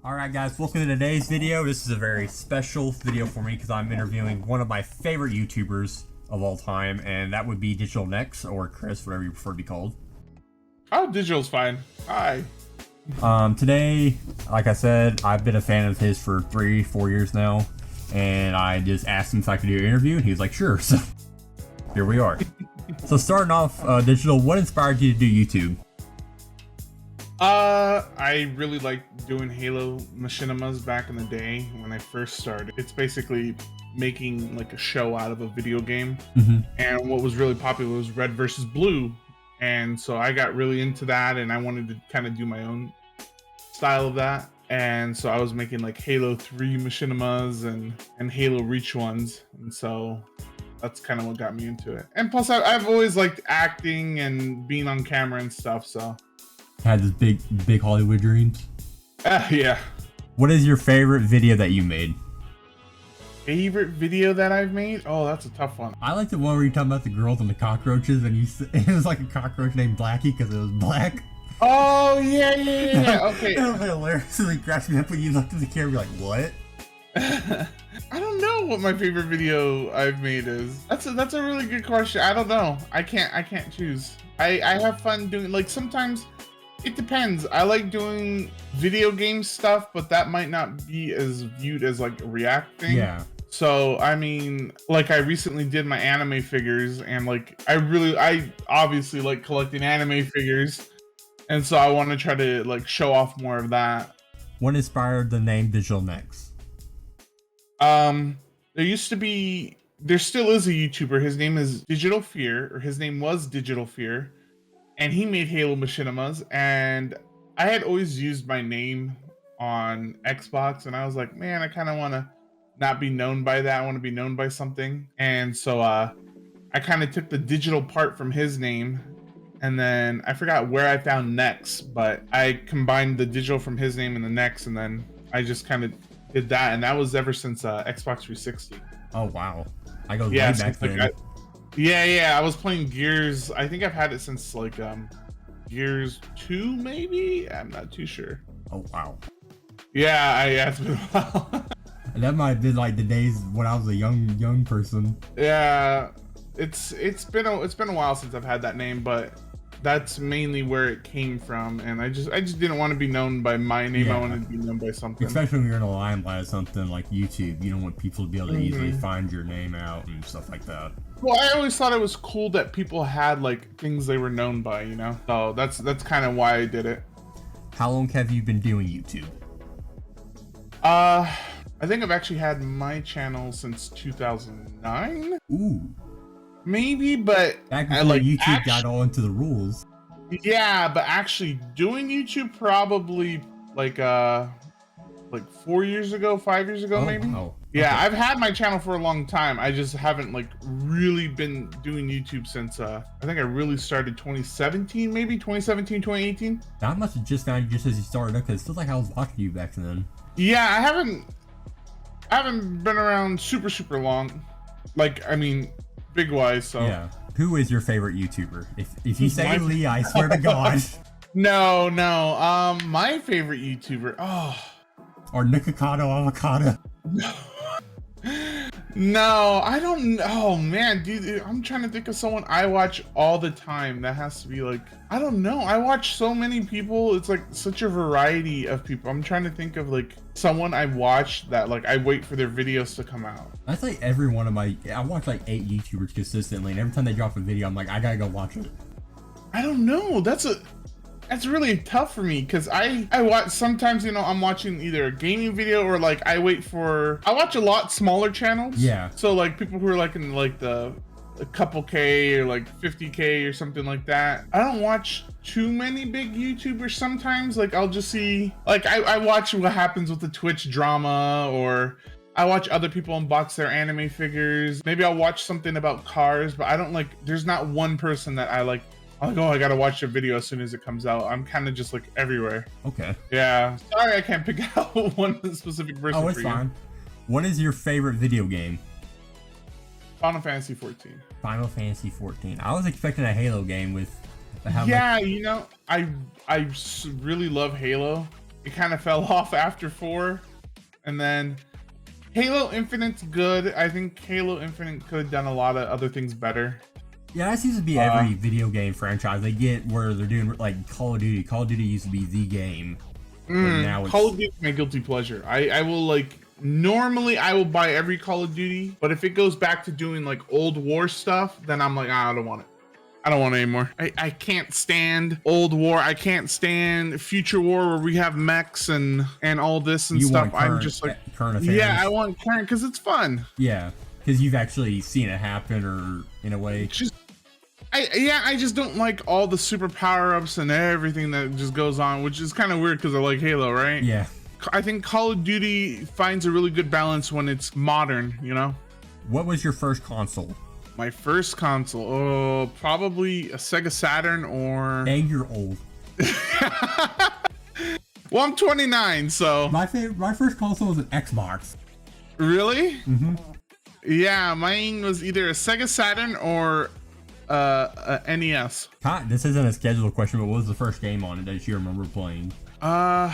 Alright guys, welcome to today's video. This is a very special video for me because I'm interviewing one of my favorite YouTubers of all time, and that would be DigitalNex, or Chris, whatever you prefer to be called. Oh, Digital's fine. Hi. Today, like I said, I've been a fan of his for 3-4 years now, and I just asked him if I could do an interview, and he was like, sure, so here we are. So starting off, Digital, what inspired you to do YouTube? I really liked doing Halo machinimas back in the day when I first started. It's basically making like a show out of a video game. And what was really popular was red versus blue. And so I got really into that, and I wanted to kind of do my own style of that. And so I was making like Halo 3 machinimas and Halo Reach ones. And so that's kind of what got me into it. And plus I've always liked acting and being on camera and stuff, so. Had this big Hollywood dreams? Yeah. What is your favorite video that you made? Favorite video that I've made? Oh, that's a tough one. I like the one where you're talking about the girls and the cockroaches, and it was like a cockroach named Blackie because it was black. Oh, yeah. Okay. That was hilarious. It cracks me up when you looked at the camera, you're like, what? I don't know what my favorite video I've made is. That's a really good question. I don't know. I can't choose. I have fun doing, like, sometimes it depends. I like doing video game stuff, but that might not be as viewed as like a react thing. Yeah. So, I mean, like I recently did my anime figures, and like I obviously like collecting anime figures. And so I want to try to like show off more of that. What inspired the name DigitalNex? There still is a YouTuber. His name is Digital Fear, or his name was Digital Fear. And he made Halo machinimas, and I had always used my name on Xbox, and I was like, man, I kind of want to not be known by that. I want to be known by something. And so I kind of took the digital part from his name, and then I forgot where I found Nex, but I combined the digital from his name and the Nex, and then I just kind of did that, and that was ever since Xbox 360. Oh wow, I go way back then. Like Yeah, I was playing Gears. I think I've had it since like Gears 2, maybe? I'm not too sure. Oh wow. Yeah, it's been a while. And that might have been like the days when I was a young person. Yeah, it's been a while since I've had that name, but that's mainly where it came from, and I just didn't want to be known by my name. Yeah. I wanted to be known by something. Especially when you're in a limelight of something like YouTube, you don't want people to be able to easily find your name out and stuff like that. Well, I always thought it was cool that people had like things they were known by, you know? So that's kind of why I did it. How long have you been doing YouTube? I think I've actually had my channel since 2009. Ooh. Maybe, but back before YouTube got all into the rules. Yeah, but actually doing YouTube probably like 4 years ago, 5 years ago, maybe. Wow. Yeah, okay. I've had my channel for a long time. I just haven't like really been doing YouTube since I think I really started 2017, maybe 2017, 2018. That must have just found you just as you started up, because it feels like I was watching you back then. Yeah, I haven't been around super long. Like, I mean, big wise. So yeah. Who is your favorite YouTuber? If you say Lee, I swear to God. No. My favorite YouTuber. Or Nikocado Avocado. No, I don't know. Oh man, dude, I'm trying to think of someone I watch all the time. That has to be like, I don't know. I watch so many people. It's like such a variety of people. I'm trying to think of like someone I watch that like I wait for their videos to come out. That's like every one of I watch like 8 YouTubers consistently, and every time they drop a video, I'm like, I gotta go watch it. I don't know. That's really tough for me, because I watch sometimes, you know, I'm watching either a gaming video or like I watch a lot smaller channels. Yeah. So like people who are like in like a couple K or like 50K or something like that. I don't watch too many big YouTubers sometimes. Like I'll just see, like I watch what happens with the Twitch drama, or I watch other people unbox their anime figures. Maybe I'll watch something about cars, but I don't like, there's not one person that I like, I'm like, oh, I gotta watch the video as soon as it comes out. I'm kind of just like everywhere. Okay. Yeah. Sorry, I can't pick out one specific person. Oh, it's fine. What is your favorite video game? Final Fantasy 14. Final Fantasy 14. I was expecting a Halo game with how much... you know, I really love Halo. it kind of fell off after 4, and then Halo Infinite's good. I think Halo Infinite could have done a lot of other things better. Yeah, that seems to be every video game franchise. They get where they're doing like Call of Duty. Call of Duty used to be the game. Now it's... Call of Duty is my guilty pleasure. I will like, normally I will buy every Call of Duty, but if it goes back to doing like old war stuff, then I'm like, I don't want it. I don't want it anymore. I can't stand old war. I can't stand future war where we have mechs and all this and stuff. I'm just like, current affairs. Yeah, I want current because it's fun. Yeah, because you've actually seen it happen, or in a way. I just don't like all the super power-ups and everything that just goes on, which is kind of weird because I like Halo, right? Yeah. I think Call of Duty finds a really good balance when it's modern, you know? What was your first console? My first console? Oh, probably a Sega Saturn or... Dang, you're old. Well, I'm 29, so... My first console was an Xbox. Really? Mm-hmm. Yeah, mine was either a Sega Saturn or a NES. This isn't a scheduled question, but what was the first game on it that you remember playing? I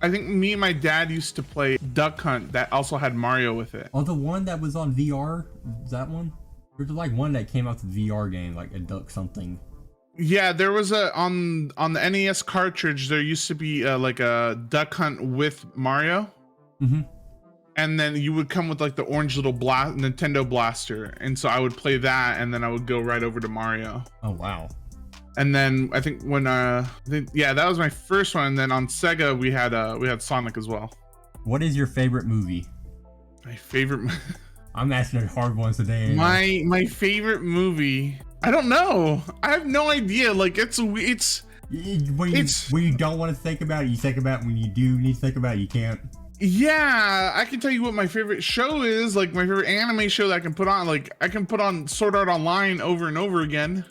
think me and my dad used to play Duck Hunt that also had Mario with it. Oh, the one that was on VR? Is that one? There's like one that came out to VR game, like a duck something. Yeah, there was on the NES cartridge, there used to be like a Duck Hunt with Mario. Mm-hmm. And then you would come with like the orange little Nintendo blaster. And so I would play that, and then I would go right over to Mario. Oh, wow. And then I think when yeah, that was my first one. And then on Sega we had Sonic as well. What is your favorite movie? My favorite I'm asking hard ones today. My favorite movie, I don't know. I have no idea. Like when you don't want to think about it, you think about it. When you do need to think about it, you can't. Yeah, I can tell you what my favorite show is, like my favorite anime show that I can put on. Like I can put on Sword Art Online over and over again.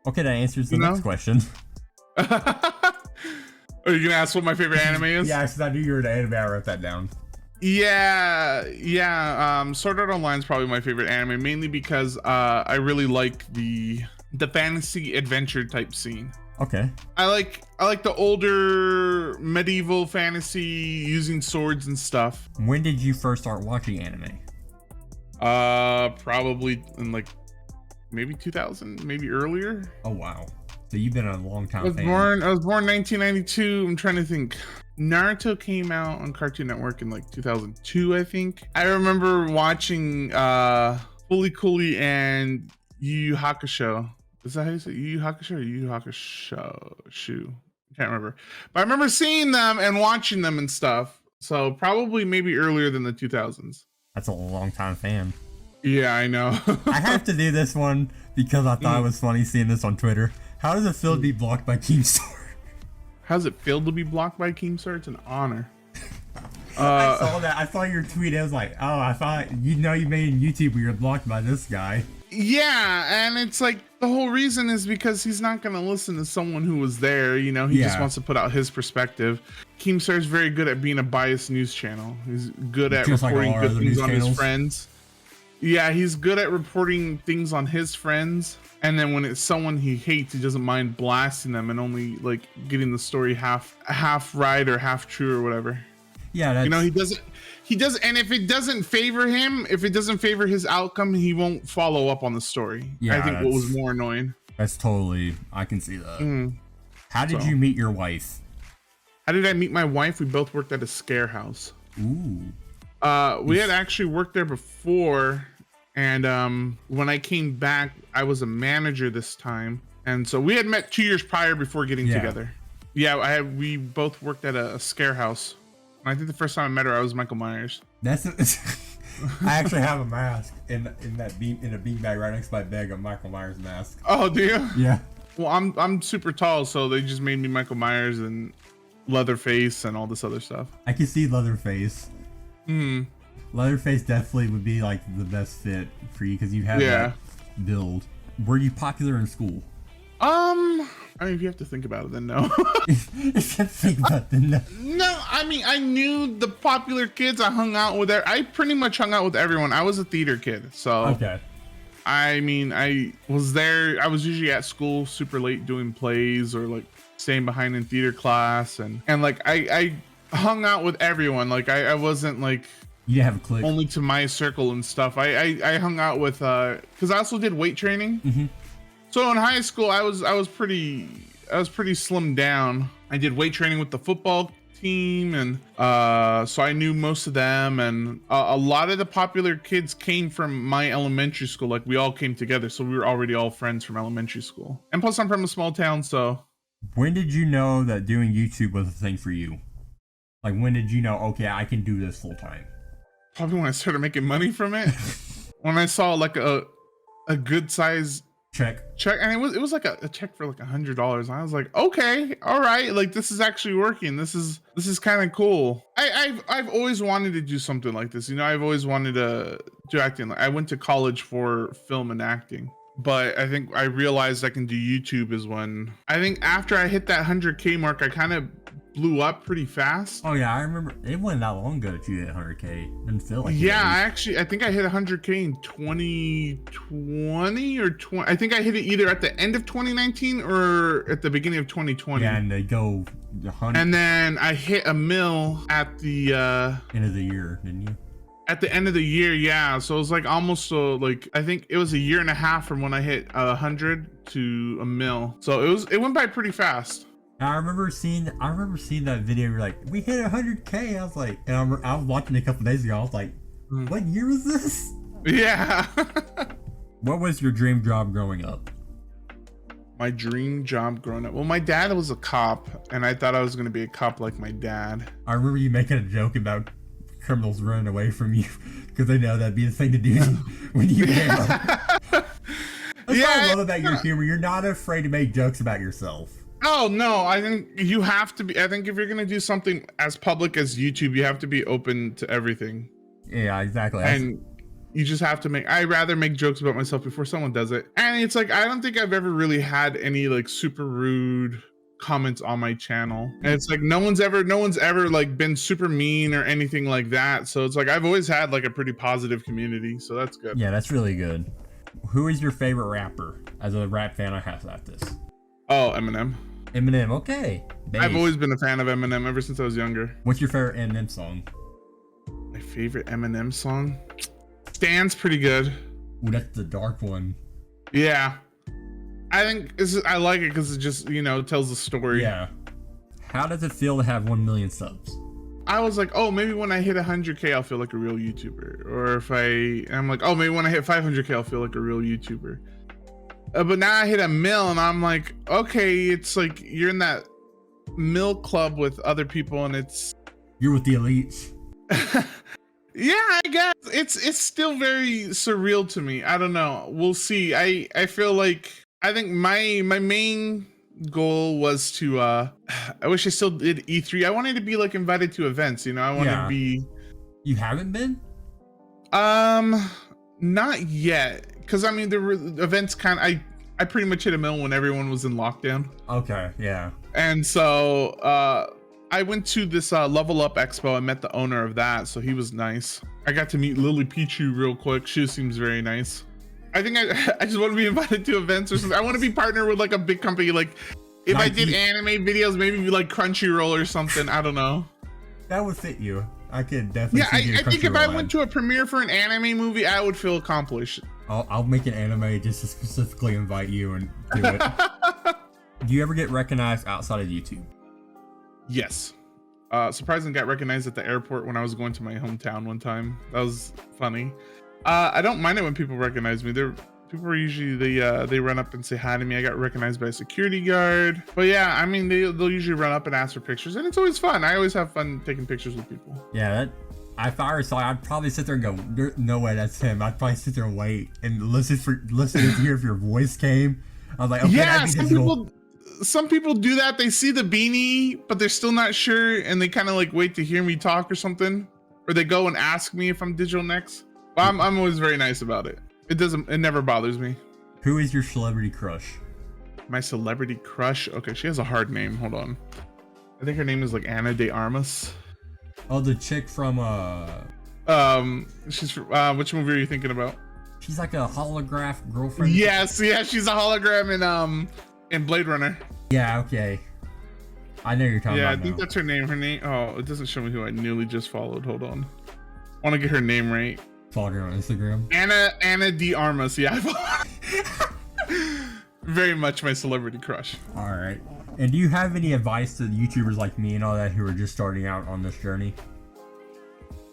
Okay, that answers the next question. Are you gonna ask what my favorite anime is? Yeah, because I knew you were the anime. I wrote that down. Yeah. Sword Art Online is probably my favorite anime, mainly because I really like the fantasy adventure type scene. Okay. I like the older medieval fantasy using swords and stuff. When did you first start watching anime? Probably in like maybe 2000, maybe earlier. Oh wow. So you've been a long time fan. I was born 1992. I'm trying to think. Naruto came out on Cartoon Network in like 2002, I think. I remember watching Fully Cooley and Yu Yu Hakusho. Is that how you say Yu Yu Hakusho or Yu Yu Hakusho? I can't remember. But I remember seeing them and watching them and stuff. So probably maybe earlier than the 2000s. That's a long time fan. Yeah, I know. I have to do this one because I thought it was funny seeing this on Twitter. How does it feel to be blocked by Keemstar? How does it feel to be blocked by Keemstar? It's an honor. I saw that. I saw your tweet. I was like, oh, I thought you made YouTube where you're blocked by this guy. Yeah, and it's like the whole reason is because he's not going to listen to someone who was there. You know, he just wants to put out his perspective. Keemstar is very good at being a biased news channel. He's good at reporting good things on his friends. Yeah, he's good at reporting things on his friends. And then when it's someone he hates, he doesn't mind blasting them and only like getting the story half right or half true or whatever. Yeah, that's... you know, he doesn't, and if it doesn't favor him, if it doesn't favor his outcome, he won't follow up on the story. Yeah, I think what was more annoying. That's totally, I can see that. How did you meet your wife? How did I meet my wife? We both worked at a scare house. Ooh. We had actually worked there before, and when I came back, I was a manager this time, and so we had met 2 years prior before getting together. Yeah, we both worked at a scare house. I think the first time I met her, I was Michael Myers. I actually have a mask in a beanbag right next to my bed, a Michael Myers mask. Oh, do you? Yeah. Well, I'm super tall, so they just made me Michael Myers and Leatherface and all this other stuff. I can see Leatherface. Leatherface definitely would be like the best fit for you because you have that build. Were you popular in school? I mean, if you have to think about it, then no. No, I mean, I knew the popular kids. I hung out with I pretty much hung out with everyone. I was a theater kid, so okay. I mean, I was there. I was usually at school super late doing plays or like staying behind in theater class, and like I hung out with everyone. Like I wasn't like You have a click. only to my circle and stuff. I hung out with because I also did weight training. Mm-hmm. So in high school, I was pretty slimmed down. I did weight training with the football team, and so I knew most of them, and a lot of the popular kids came from my elementary school. Like we all came together, so we were already all friends from elementary school. And plus, I'm from a small town, so. When did you know that doing YouTube was a thing for you? Like, when did you know, okay, I can do this full time? Probably when I started making money from it. When I saw like a good size check, and it was like a check for like $100. I was like, okay, all right, like this is actually working. This is kind of cool. I've always wanted to do something like this. You know, I've always wanted to do acting. I went to college for film and acting, but I think I realized I can do YouTube is when I think after I hit that 100K mark, I kind of blew up pretty fast. Oh yeah, I remember it wasn't that long ago that you hit 100K. Didn't feel like I think I hit 100K in 2020 or 20. I think I hit it either at the end of 2019 or at the beginning of 2020. Yeah, and they go 100. And then I hit a mil at the end of the year, didn't you? At the end of the year, yeah. So it was like almost like I think it was a year and a half from when I hit 100 to a mil. So it went by pretty fast. I remember seeing that video. You're like, we hit 100K. I was like, and I was watching it a couple days ago. I was like, what year was this? Yeah. What was your dream job growing up? My dream job growing up. Well, my dad was a cop, and I thought I was going to be a cop like my dad. I remember you making a joke about criminals running away from you because they know that'd be the thing to do when you came up. That's what I love about your humor. You're not afraid to make jokes about yourself. Oh no, I think you have to be. I think if you're gonna do something as public as YouTube, you have to be open to everything. Yeah, exactly. And you just have to I'd rather make jokes about myself before someone does it. And it's like I don't think I've ever really had any like super rude comments on my channel. And it's like no one's ever like been super mean or anything like that. So it's like I've always had like a pretty positive community. So that's good. Yeah, that's really good. Who is your favorite rapper? As a rap fan, I have to ask this. Oh, Eminem. Eminem, okay. Base. I've always been a fan of Eminem ever since I was younger. What's your favorite Eminem song? My favorite Eminem song? Stan's pretty good. Ooh, that's the dark one. Yeah. I think I like it because it just, you know, tells the story. Yeah. How does it feel to have 1 million subs? I was like, oh, maybe when I hit 100K, I'll feel like a real YouTuber. Or if I'm like, oh, maybe when I hit 500K, I'll feel like a real YouTuber. But now I hit a mil and I'm like, okay, it's like you're in that mil club with other people and you're with the elites. Yeah, I guess it's still very surreal to me. I don't know. We'll see. I feel like I think my main goal was to I wish I still did E3. I wanted to be like invited to events, you know. I wanted to be. You haven't been? Not yet. Because I mean, the events I pretty much hit a mil when everyone was in lockdown. Okay, yeah. And so I went to this Level Up Expo. I met the owner of that, so he was nice. I got to meet Lily Pichu real quick. She seems very nice. I think I just want to be invited to events or something. I want to be partnered with like a big company. Like if I did anime videos, maybe like Crunchyroll or something. I don't know. That would fit you. I could definitely. Yeah, I think if I went to a premiere for an anime movie, I would feel accomplished. I'll make an anime just to specifically invite you and do it. Do you ever get recognized outside of YouTube? Yes. Surprisingly, got recognized at the airport when I was going to my hometown one time. That was funny. I don't mind it when people recognize me. People are usually they run up and say hi to me. I got recognized by a security guard. But yeah, I mean they'll usually run up and ask for pictures, and it's always fun. I always have fun taking pictures with people. Yeah, if I were saw, I'd probably sit there and go, "No way, that's him." I'd probably sit there and wait and listen to hear if your voice came. I was like, "Okay, yeah." Some people do that. They see the beanie, but they're still not sure, and they kind of like wait to hear me talk or something, or they go and ask me if I'm DigitalNex. But I'm always very nice about it. It never bothers me. Who is your celebrity crush? My celebrity crush? Okay, she has a hard name. Hold on. I think her name is like Ana de Armas. Oh, the chick from she's which movie are you thinking about? She's like a holograph girlfriend. Yes, yeah, she's a hologram in Blade Runner. Yeah, okay. I know you're talking Yeah, I about think now. that's her name. Her name. Oh, it doesn't show me who I newly just followed. Hold on. I want to get her name right. Follow her on Instagram. Anna D. Armas. Yeah, I followed. Very much my celebrity crush. All right. And do you have any advice to YouTubers like me and all that who are just starting out on this journey?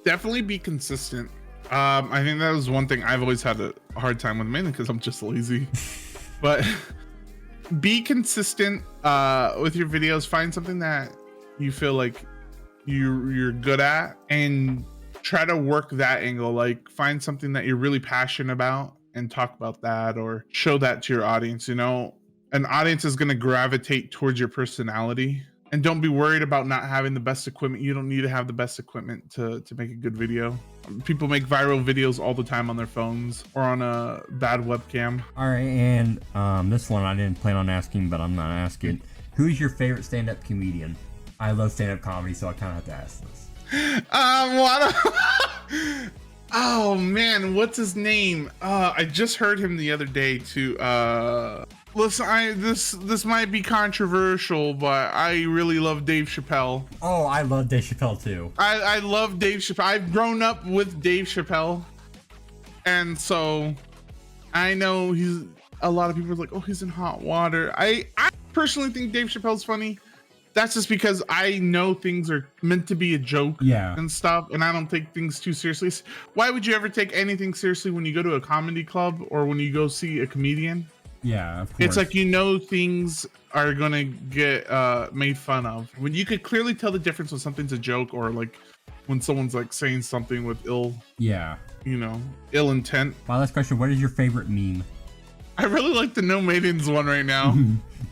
Definitely be consistent. I think that was one thing I've always had a hard time with, mainly because I'm just lazy. But be consistent with your videos. Find something that you feel like you're good at and try to work that angle. Like find something that you're really passionate about and talk about that, or show that to your audience. You know, an audience is going to gravitate towards your personality. And don't be worried about not having the best equipment. You don't need to have the best equipment to make a good video. People make viral videos all the time on their phones or on a bad webcam. All right, and this one I didn't plan on asking, but I'm not asking. Who's your favorite stand-up comedian? I love stand-up comedy, so I kind of have to ask this. Oh man, what's his name? I just heard him the other day too. Listen, this might be controversial, but I really love Dave Chappelle. Oh, I love Dave Chappelle too. I love Dave Chappelle. I've grown up with Dave Chappelle, and so I know a lot of people are like, oh, he's in hot water. I personally think Dave Chappelle's funny. That's just because I know things are meant to be a joke, and stuff, and I don't take things too seriously. Why would you ever take anything seriously when you go to a comedy club or when you go see a comedian? Yeah, of course. It's like, you know, things are gonna get made fun of. When you could clearly tell the difference when something's a joke or like when someone's like saying something with ill intent. My last question: what is your favorite meme? I really like the No Maidens one right now.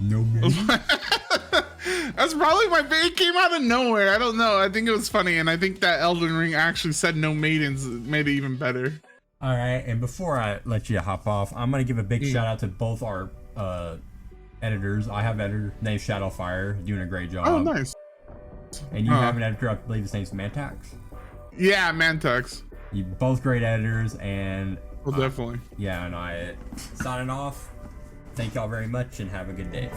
No Maidens. That's probably my favorite. It came out of nowhere. I don't know. I think it was funny, and I think that Elden Ring actually said No Maidens made it even better. All right, and before I let you hop off, I'm gonna give a big shout out to both our editors. I have an editor named Shadowfire, doing a great job. Oh, nice. And you have an editor, I believe his name's Mantax. Yeah, Mantax. You both great editors, and well, definitely. Yeah, and I signing off. Thank y'all very much, and have a good day.